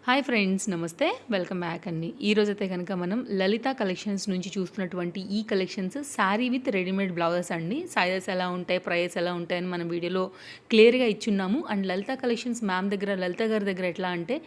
Hi friends, నమస్తే. Welcome back అండి. ఈరోజైతే కనుక మనం లలిత కలెక్షన్స్ నుంచి చూస్తున్నటువంటి ఈ collections sari with readymade blouses అండి. సైజెస్ ఎలా ఉంటాయి, ప్రైస్ ఎలా ఉంటాయని మనం వీడియోలో క్లియర్గా ఇచ్చున్నాము. అండ్ లలిత కలెక్షన్స్ లలిత గారి దగ్గర ఎట్లా అంటే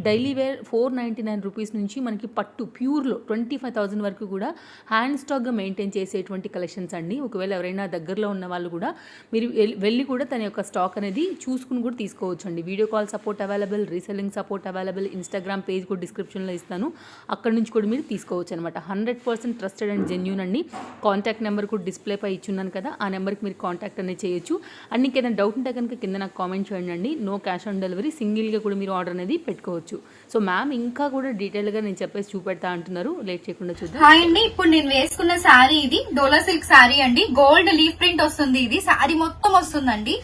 డైలీ వేర్ 499 రూపీస్ నుంచి మనకి పట్టు ప్యూర్లో 25,000 వరకు కూడా హ్యాండ్ స్టాక్గా మెయింటైన్ చేసేటువంటి కలెక్షన్స్ అండి. ఒకవేళ ఎవరైనా దగ్గరలో ఉన్న వాళ్ళు కూడా మీరు వెళ్ళి కూడా తన యొక్క స్టాక్ అనేది చూసుకుని కూడా తీసుకోవచ్చు అండి. Video call support available, reselling support available. Instagram page కూడా డిస్క్రిప్షన్లో ఇస్తాను, అక్కడ నుంచి కూడా మీరు తీసుకోవచ్చు అనమాట. 100% ట్రస్టెడ్ అండ్ జెన్యూన్ అండి. కాంటాక్ట్ నెంబర్ కూడా డిస్ప్లే పై ఇచ్చున్నాను కదా, ఆ నెంబర్కి మీరు కాంటాక్ట్ అనేది చేయొచ్చు. అండ్ మీకు ఏదైనా డౌట్ ఉంటే కనుక కింద నాకు కామెంట్ చేయండి. నో క్యాష్ ఆన్ డెలివరీ, సింగిల్గా కూడా మీరు ఆర్డర్ అనేది పెట్టుకోవచ్చు. సో మ్యామ్ ఇంకా కూడా డీటెయిల్గా నేను చెప్పేసి చూపెడతా అంటున్నారు, లేట్ చేయకుండా చూద్దాం. హాయ్ అండి, ఇప్పుడు నేను వేసుకున్న శారీ ఇది డోలా సిల్క్ శారీ అండి. గోల్డ్ లీఫ్ ప్రింట్ వస్తుంది. ఇది శారీ మొత్తం వస్తుందండి.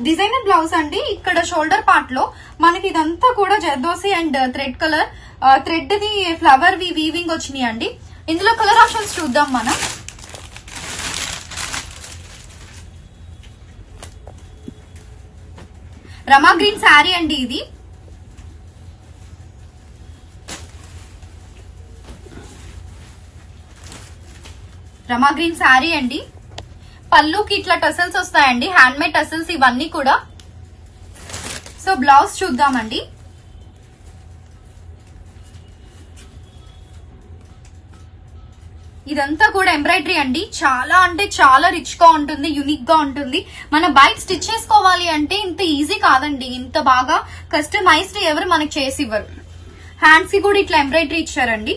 డిజైనర్ బ్లౌజ్ అండి. ఇక్కడ షోల్డర్ పార్ట్ లో మనకి ఇదంతా కూడా zardozi and thread colour, thread the flower we weaving వచ్చినాయి అండి. ఇందులో కలర్ ఆప్షన్స్ చూద్దాం మనం. రమా గ్రీన్ శారీ అండి ఇది. రమా గ్రీన్ శారీ అండి. పళ్ళుకి ఇట్లా టసల్స్ వస్తాయండి, హ్యాండ్ మేడ్ టసల్స్ ఇవన్నీ కూడా. సో బ్లౌజ్ చూద్దామండి. ఇదంతా కూడా ఎంబ్రాయిడరీ అండి. చాలా అంటే చాలా రిచ్ గా ఉంటుంది, యూనిక్ గా ఉంటుంది. మన బయట స్టిచ్ చేసుకోవాలి అంటే ఇంత ఈజీ కాదండి. ఇంత బాగా కస్టమైజ్డ్ ఎవరు మనకి చేసి ఇవ్వరు. హ్యాండ్స్ కి కూడా ఇట్లా ఎంబ్రాయిడరీ ఇచ్చారండి.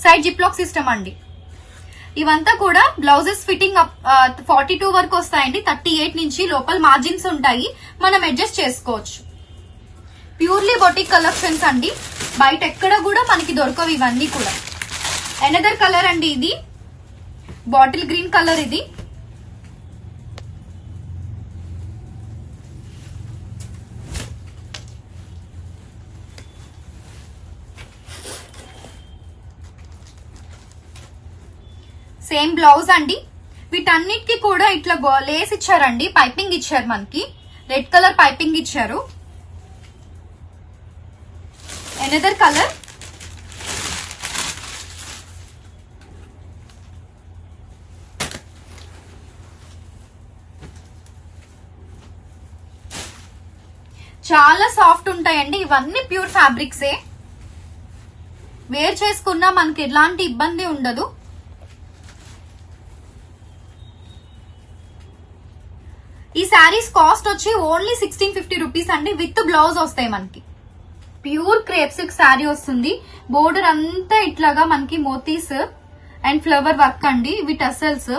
సైడ్ జిప్లాక్ సిస్టమ్ అండి. ఇవంతా కూడా బ్లౌజెస్ ఫిట్టింగ్ 42 వరకు వస్తాయండి. 38 నుంచి లోపల మార్జిన్స్ ఉంటాయి, మనం అడ్జస్ట్ చేసుకోవచ్చు. ప్యూర్లీ బొటిక్ కలెక్షన్స్ అండి. బయట ఎక్కడ కూడా మనకి దొరకవు ఇవన్నీ కూడా. అనదర్ కలర్ అండి ఇది, బాటిల్ గ్రీన్ కలర్. ఇది సేమ్ బ్లౌజ్ అండి. వీటన్నిటికీ కూడా ఇట్లా లేస్ ఇచ్చారండి, పైపింగ్ ఇచ్చారు. మనకి రెడ్ కలర్ పైపింగ్ ఇచ్చారు. Another colour. చాలా సాఫ్ట్ ఉంటాయండి. ఇవన్నీ ప్యూర్ ఫ్యాబ్రిక్సే. వేర్ చేసుకున్నా మనకి ఎలాంటి ఇబ్బంది ఉండదు. ఈ శారీస్ కాస్ట్ వచ్చి ఓన్లీ 1650 రూపీస్ అండి. విత్ బ్లౌజ్ వస్తాయి మనకి. ప్యూర్ క్రేప్ సిల్క్ శారీ వస్తుంది. బోర్డర్ అంతా ఇట్లాగా మనకి మోతీస్ అండ్ ఫ్లవర్ వర్క్ అండి. ఇవి టసల్స్.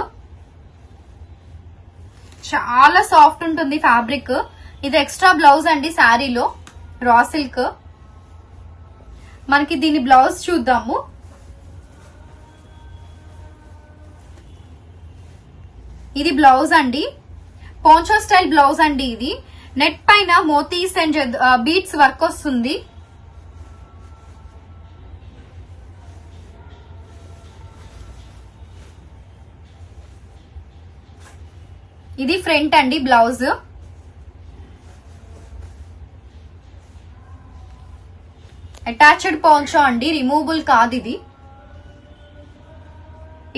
చాలా సాఫ్ట్ ఉంటుంది ఫ్యాబ్రిక్. ఇది ఎక్స్ట్రా బ్లౌజ్ అండి శారీలో, రా సిల్క్. మనకి దీని బ్లౌజ్ చూద్దాము. ఇది బ్లౌజ్ అండి, పోంచో స్టైల్ బ్లౌజ్ అండి. ఇది నెట్ పైన మోతీస్ అండ్ బీట్స్ వర్క్ వస్తుంది. ఇది ఫ్రంట్ అండి బ్లౌజ్. అటాచ్డ్ పోంచో అండి, రిమూవబుల్ కాదు ఇది.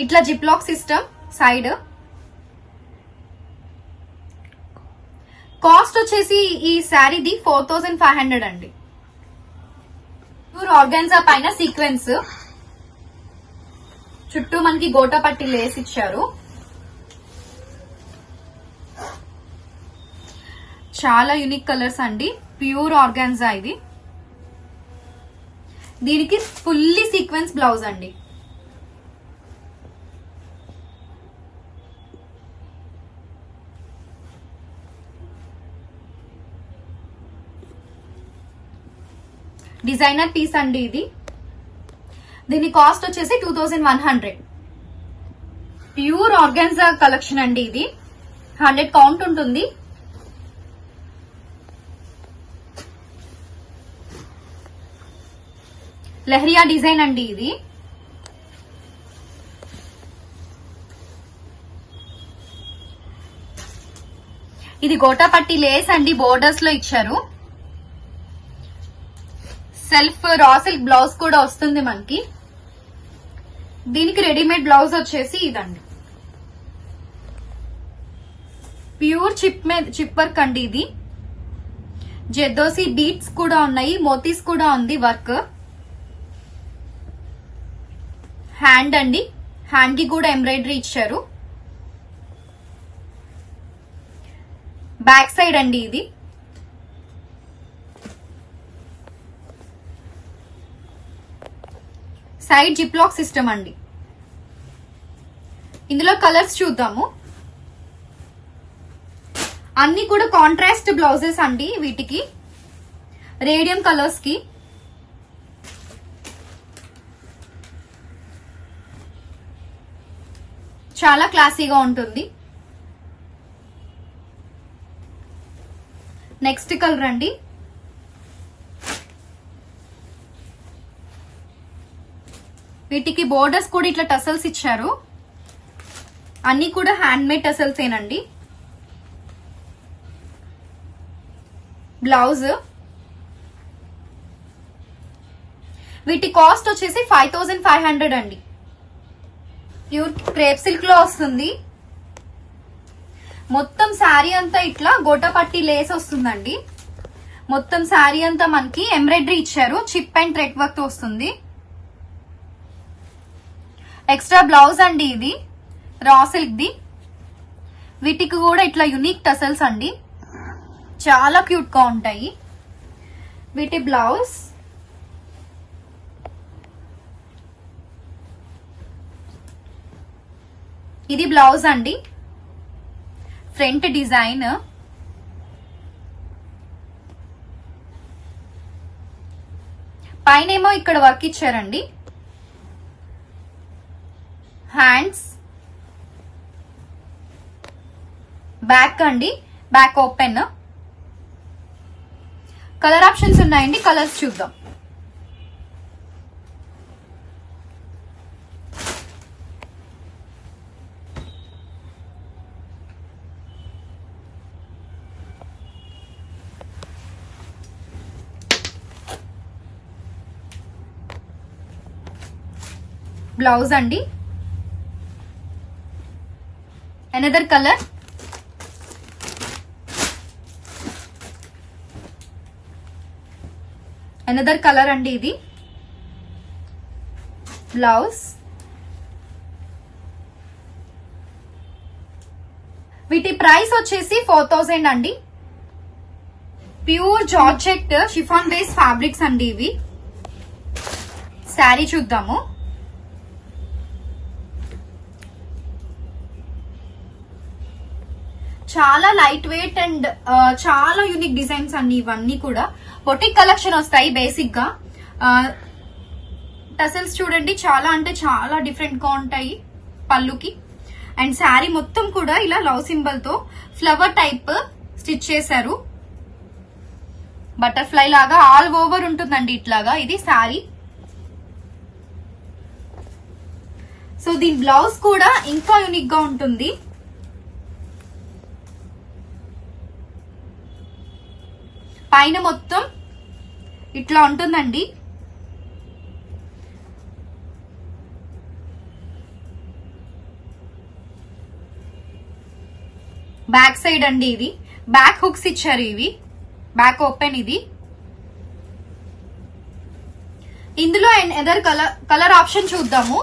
ఇట్లా జిప్లాక్ సిస్టమ్ సైడ్. కాస్ట్ వచ్చేసి ఈ శారీది 4500 అండి. ప్యూర్ ఆర్గాన్జా పైన సీక్వెన్స్, చుట్టూ మనకి గోటా పట్టి లేస్ ఇచ్చారు. చాలా యూనిక్ కలర్స్ అండి. ప్యూర్ ఆర్గాన్జా ఇది. దీనికి ఫుల్లీ సీక్వెన్స్ బ్లౌజ్ అండి. డిజైనర్ పీస్ అండి ఇది. దీని కాస్ట్ వచ్చేసి 2100. ప్యూర్ ఆర్గాన్జా కలెక్షన్ అండి ఇది. 100 కౌంట్ ఉంటుంది. లెహరియా డిజైన్ అండి ఇది. ఇది గోటాపట్టి లేస్ అండి, బోర్డర్స్ లో ఇచ్చారు. సెల్ఫ్ రా సిల్క్ బ్లౌజ్ కూడా వస్తుంది మనకి. దీనికి రెడీమేడ్ బ్లౌజ్ వచ్చేసి ఇదండి, ప్యూర్ చిప్ వర్క్ అండి. ఇది జెద్దోసి బీట్స్ కూడా ఉన్నాయి, మోతీస్ కూడా ఉంది వర్క్. హ్యాండ్ అండి, హ్యాండ్ కి కూడా ఎంబ్రాయిడరీ ఇచ్చారు. బ్యాక్ సైడ్ అండి ఇది. సైడ్ జిప్లాక్ సిస్టమ్ అండి. ఇందులో కలర్స్ చూద్దాము. అన్ని కూడా కాంట్రాస్ట్ బ్లౌజెస్ అండి. వీటికి రేడియం కలర్స్ కి చాలా క్లాసీగా ఉంటుంది. నెక్స్ట్ కలర్ అండి, వీటికి బోర్డర్స్ కూడా ఇట్లా టసల్స్ ఇచ్చారు. అన్ని కూడా హ్యాండ్ మేడ్ టసల్స్ ఏనండి. బ్లౌజ్ వీటి కాస్ట్ వచ్చేసి 5500 అండి. ప్యూర్ క్రేప్ సిల్క్ లో వస్తుంది. మొత్తం శారీ అంతా ఇట్లా గోటపట్టి లేస్ వస్తుందండి. మొత్తం శారీ అంతా మనకి ఎంబ్రాయిడరీ ఇచ్చారు, చిప్ అండ్ థ్రెడ్ వర్క్ తో వస్తుంది. ఎక్స్ట్రా బ్లౌజ్ అండి ఇది రా సిల్క్ ది. వీటికి కూడా ఇట్లా యునిక్ టసల్స్ అండి, చాలా క్యూట్ గా ఉంటాయి. వీటి బ్లౌజ్ ఇది బ్లౌజ్ అండి, ఫ్రంట్ డిజైన్. పైనేమో ఇక్కడ వర్క్ ఇచ్చారండి. హ్యాండ్స్, బ్యాక్ అండి, బ్యాక్ ఓపెన్. కలర్ ఆప్షన్స్ ఉన్నాయండి, కలర్స్ చూద్దాం. బ్లౌజ్ అండి, అనదర్ కలర్. అనదర్ కలర్ అండి ఇది. బ్లౌజ్ వీటి ప్రైస్ వచ్చేసి 4000 అండి. Pure georgette chiffon base fabrics అండి ఇవి. శారీ చూద్దాము. చాలా లైట్ వెయిట్ అండ్ చాలా యూనిక్ డిజైన్స్ అన్ని ఇవన్నీ కూడా. బొటిక్ కలెక్షన్ వస్తాయి బేసిక్ గా. టసల్స్ చూడండి, చాలా అంటే చాలా డిఫరెంట్ గా ఉంటాయి పళ్ళుకి. అండ్ శారీ మొత్తం కూడా ఇలా లవ్ సింబల్ తో ఫ్లవర్ టైప్ స్టిచ్ చేశారు. బటర్ఫ్లై లాగా ఆల్ ఓవర్ ఉంటుందండి ఇట్లాగా. ఇది శారీ. సో దీని బ్లౌజ్ కూడా ఇంకా యూనిక్ గా ఉంటుంది. పైన మొత్తం ఇట్లా ఉంటుందండి. బ్యాక్ సైడ్ అండి ఇది. బ్యాక్ హుక్స్ ఇచ్చారు ఇవి. బ్యాక్ ఓపెన్ ఇది. ఇందులో ఎదర్ కలర్ ఆప్షన్ చూద్దాము.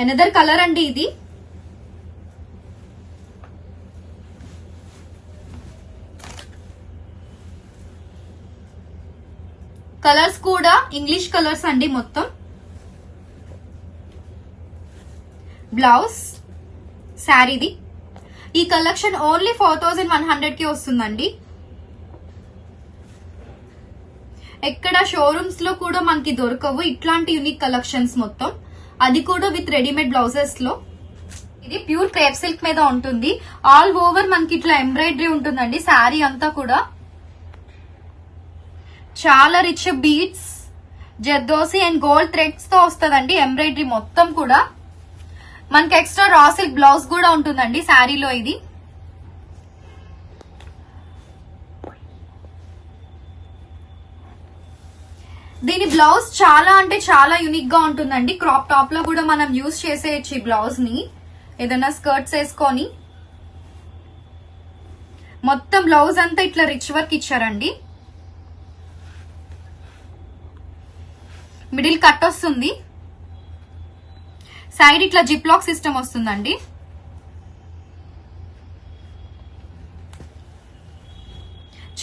అనదర్ కలర్ అండి ఇది. కలర్స్ కూడా ఇంగ్లీష్ కలర్స్ అండి మొత్తం. బ్లౌజ్ శారీది. ఈ కలెక్షన్ ఓన్లీ 4100 కి వస్తుందండి. ఎక్కడ షోరూమ్స్ లో కూడా మనకి దొరకవు ఇట్లాంటి యూనిక్ కలెక్షన్స్ మొత్తం, అది కూడా విత్ రెడీమేడ్ బ్లౌజెస్ లో. ఇది ప్యూర్ క్రేప్ సిల్క్ మీద ఉంటుంది. ఆల్ ఓవర్ మనకి ఇట్లా ఎంబ్రాయిడరీ ఉంటుందండి శారీ అంతా కూడా. చాలా rich beads, zardozi and gold threads తో వస్తుందండి ఎంబ్రాయిడరీ మొత్తం కూడా. మనకి ఎక్స్ట్రా రా సిల్క్ బ్లౌజ్ కూడా ఉంటుందండి శారీలో. ఇది దీని బ్లౌజ్ చాలా అంటే చాలా యూనిక్ గా ఉంటుందండి. క్రాప్ టాప్ లో కూడా మనం యూజ్ చేసేయచ్చు ఈ బ్లౌజ్ ని. ఏదైనా స్కర్ట్స్ వేసుకొని మొత్తం బ్లౌజ్ అంతా ఇట్లా రిచ్ వర్క్ ఇచ్చారండి. మిడిల్ కట్ వస్తుంది, సైడ్ ఇట్లా జిప్ లాక్ సిస్టమ్ వస్తుందండి.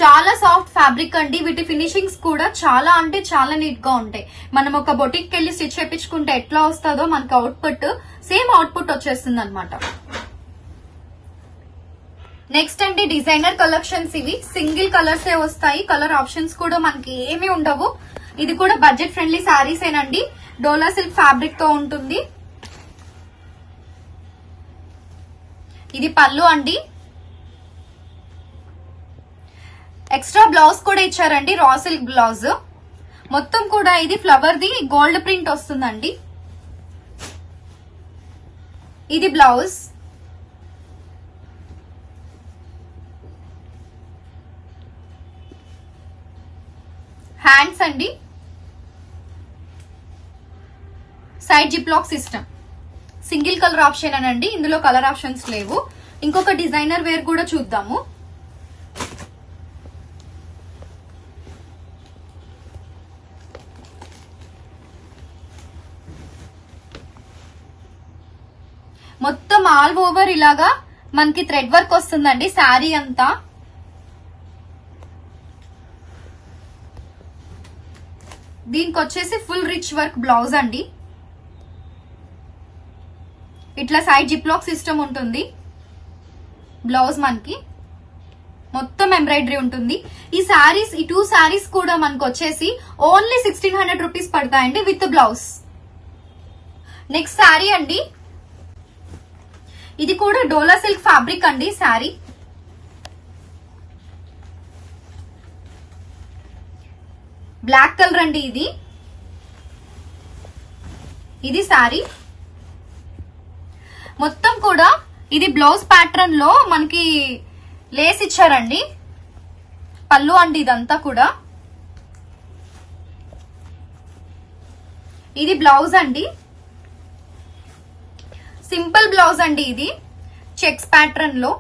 చాలా సాఫ్ట్ ఫ్యాబ్రిక్ అండి. వీటి ఫినిషింగ్స్ కూడా చాలా అంటే చాలా నీట్ గా ఉంటాయి. మనం ఒక బొటిక్ వెళ్ళి స్టిచ్ చేయించుకుంటే ఎట్లా వస్తుందో మనకి అవుట్పుట్ సేమ్ అవుట్పుట్ వచ్చేస్తుంది అనమాట. నెక్స్ట్ అండి డిజైనర్ కలెక్షన్స్. ఇవి సింగిల్ కలర్స్ ఏ వస్తాయి, కలర్ ఆప్షన్స్ కూడా మనకి ఏమీ ఉండవు. ఇది కూడా బడ్జెట్ ఫ్రెండ్లీ శారీస్ ఏనండి. డోలా సిల్క్ ఫ్యాబ్రిక్ తో ఉంటుంది. ఇది పళ్ళు అండి. ఎక్స్ట్రా బ్లౌజ్ కూడా ఇచ్చారండి, రా సిల్క్ బ్లౌజ్. మొత్తం కూడా ఇది ఫ్లవర్ ది గోల్డ్ ప్రింట్ వస్తుందండి. ఇది బ్లౌజ్. హ్యాండ్స్ అండి, side zip lock system. Single colour option అనండి, ఇందులో కలర్ ఆప్షన్స్ లేవు. ఇంకొక డిజైనర్ వేర్ కూడా చూద్దాము. మొత్తం ఆల్ ఓవర్ ఇలాగా మనకి థ్రెడ్ వర్క్ వస్తుందండి శారీ అంతా. దీనికి వచ్చేసి ఫుల్ రిచ్ వర్క్ బ్లౌజ్ అండి. ఇట్లా సైడ్ జిప్ లాక్ సిస్టమ్ ఉంటుంది. బ్లౌజ్ మనకి మొత్తం ఎంబ్రాయిడరీ ఉంటుంది. ఈ శారీస్, ఈ 2 శారీస్ కూడా మనకు వచ్చేసి ఓన్లీ 1600 రూపీస్ పడతాయండి విత్ బ్లౌజ్. నెక్స్ట్ శారీ అండి. ఇది కూడా డోలా సిల్క్ ఫ్యాబ్రిక్ అండి శారీ. బ్లాక్ కలర్ అండి ఇది. ఇది శారీ మొత్తం కూడా. ఇది బ్లౌజ్ ప్యాటర్న్ లో మనకి లేస్ ఇచ్చారండి. పళ్ళు అండి ఇదంతా కూడా. ఇది బ్లౌజ్ అండి, సింపుల్ బ్లౌజ్ అండి. ఇది చెక్స్ ప్యాటర్న్ లో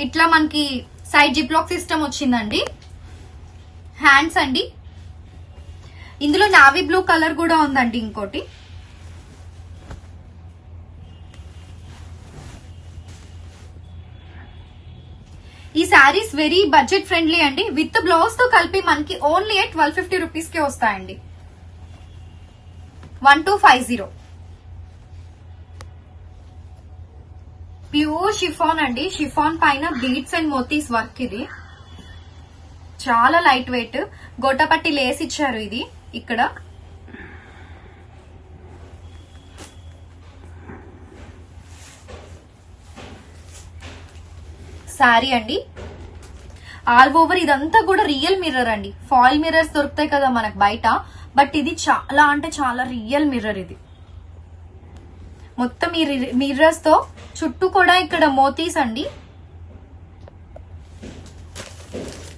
ఇట్లా మనకి సైడ్ జిప్ లాక్ సిస్టమ్ వచ్చిందండి. హ్యాండ్స్ అండి. ఇందులో నావీ బ్లూ కలర్ కూడా ఉందండి ఇంకోటి. ఈ శారీస్ వెరీ బడ్జెట్ ఫ్రెండ్లీ అండి. విత్ బ్లౌజ్ తో కలిపి మనకి ఓన్లీ 1250 రూపీస్ కే వస్తాయండి. 1250. ప్యూర్ షిఫాన్ అండి. షిఫాన్ పైన బీడ్స్ అండ్ మోతీస్ వర్క్. ఇది చాలా లైట్ వెయిట్. గోటపట్టి లేస్ ఇచ్చారు ఇది ఇక్కడ. శారీ అండి. ఆల్ ఓవర్ ఇదంతా కూడా రియల్ మిర్రర్ అండి. ఫాయిల్ మిర్రర్స్ దొరుకుతాయి కదా మనకు బయట, బట్ ఇది చాలా అంటే చాలా రియల్ మిర్రర్. ఇది మొత్తం ఈ మిర్రర్స్ తో చుట్టూ కూడా ఇక్కడ మోతీస్ అండి.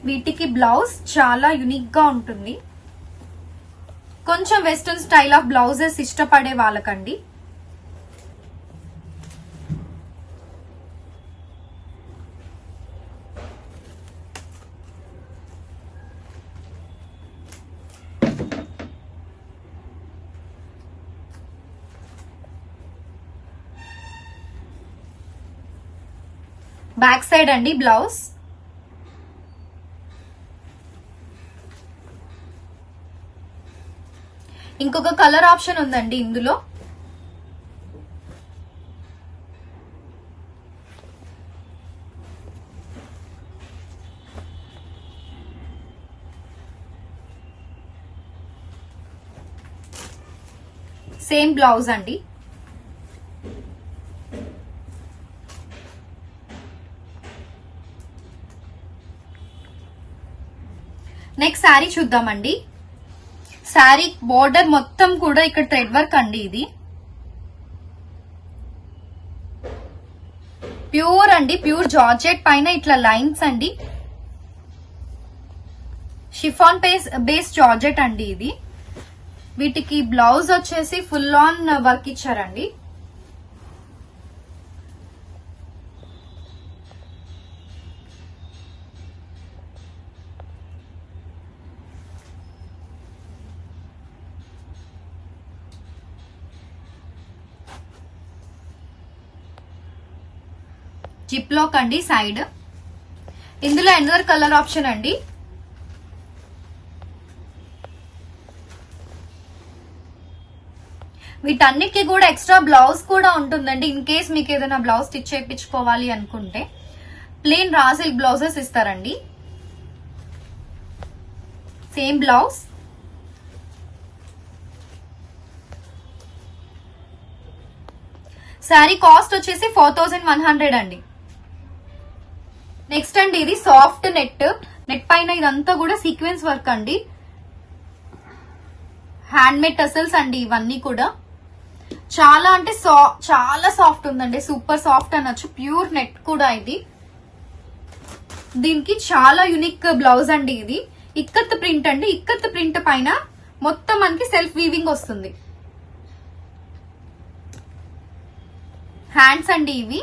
వీటికి బ్లౌజ్ చాలా యూనిక్ గా ఉంటుంది. కొంచెం వెస్టర్న్ స్టైల్ ఆఫ్ బ్లౌజెస్ ఇష్టపడే వాళ్ళకండి. బ్యాక్ సైడ్ అండి బ్లౌజ్. ఇంకొక కలర్ ఆప్షన్ ఉందండి ఇందులో. సేమ్ బ్లౌజ్ అండి. నెక్స్ట్ శారీ చూద్దామండి. శారీ బోర్డర్ మొత్తం కూడా ఇక్కడ థ్రెడ్ వర్క్ అండి. ఇది ప్యూర్ అండి, ప్యూర్ జార్జెట్ పైన ఇట్లా లైన్స్ అండి. షిఫాన్ బేస్ జార్జెట్ అండి ఇది. వీటికి బ్లౌజ్ వచ్చేసి ఫుల్ ఆన్ వర్క్ ఇచ్చారండి. జిప్ లాక్ అండి సైడ్. ఇందులో ఎనదర్ కలర్ ఆప్షన్ అండి. వీటన్నిటికీ కూడా ఎక్స్ట్రా బ్లౌజ్ కూడా ఉంటుందండి. ఇన్ కేస్ మీకు ఏదైనా బ్లౌజ్ స్టిచ్ చేయించుకోవాలి అనుకుంటే ప్లెయిన్ రా సిల్క్ బ్లౌజెస్ ఇస్తారండి. Same blouse. శారీ కాస్ట్ వచ్చేసి 4100 అండి. నెక్స్ట్ అండి ఇది సాఫ్ట్ నెట్. నెట్ పైన ఇదంతా కూడా సీక్వెన్స్ వర్క్ అండి. హ్యాండ్ మేడ్ టసల్స్ అండి ఇవన్నీ కూడా. చాలా అంటే చాలా సాఫ్ట్ ఉందండి, సూపర్ సాఫ్ట్ అనొచ్చు. ప్యూర్ నెట్ కూడా ఇది. దీనికి చాలా యూనిక్ బ్లౌజ్ అండి ఇది. ఇక్కత్ ప్రింట్ అండి. ఇక్కత్ ప్రింట్ పైన మొత్తం మనకి సెల్ఫ్ వీవింగ్ వస్తుంది. హ్యాండ్స్ అండి ఇవి.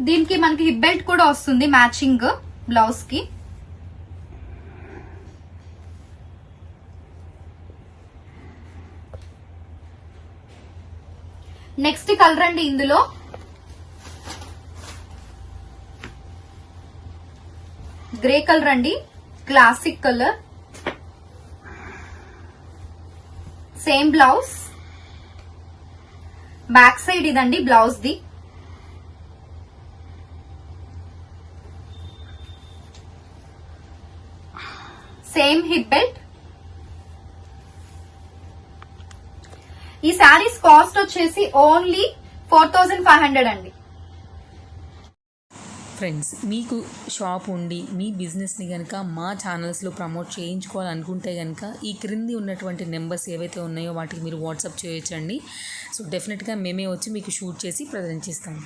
దీనికి మనకి హిప్ బెల్ట్ కూడా వస్తుంది మ్యాచింగ్ బ్లౌజ్ కి. నెక్స్ట్ కలర్ అండి ఇందులో గ్రే కలర్ అండి, classic colour. Same blouse. Back side ఇదండి బ్లౌజ్ ది. Same hip belt. ఈ శారీస్ కాస్ట్ వచ్చేసి ఓన్లీ 4500 అండి. ఫ్రెండ్స్, మీకు షాప్ ఉండి మీ బిజినెస్ని కనుక మా ఛానల్స్లో ప్రమోట్ చేయించుకోవాలనుకుంటే కనుక ఈ క్రింది ఉన్నటువంటి నెంబర్స్ ఏవైతే ఉన్నాయో వాటికి మీరు వాట్సాప్ చేయొచ్చండి. సో డెఫినెట్గా మేమే వచ్చి మీకు షూట్ చేసి ప్రజెంట్ చేస్తాము.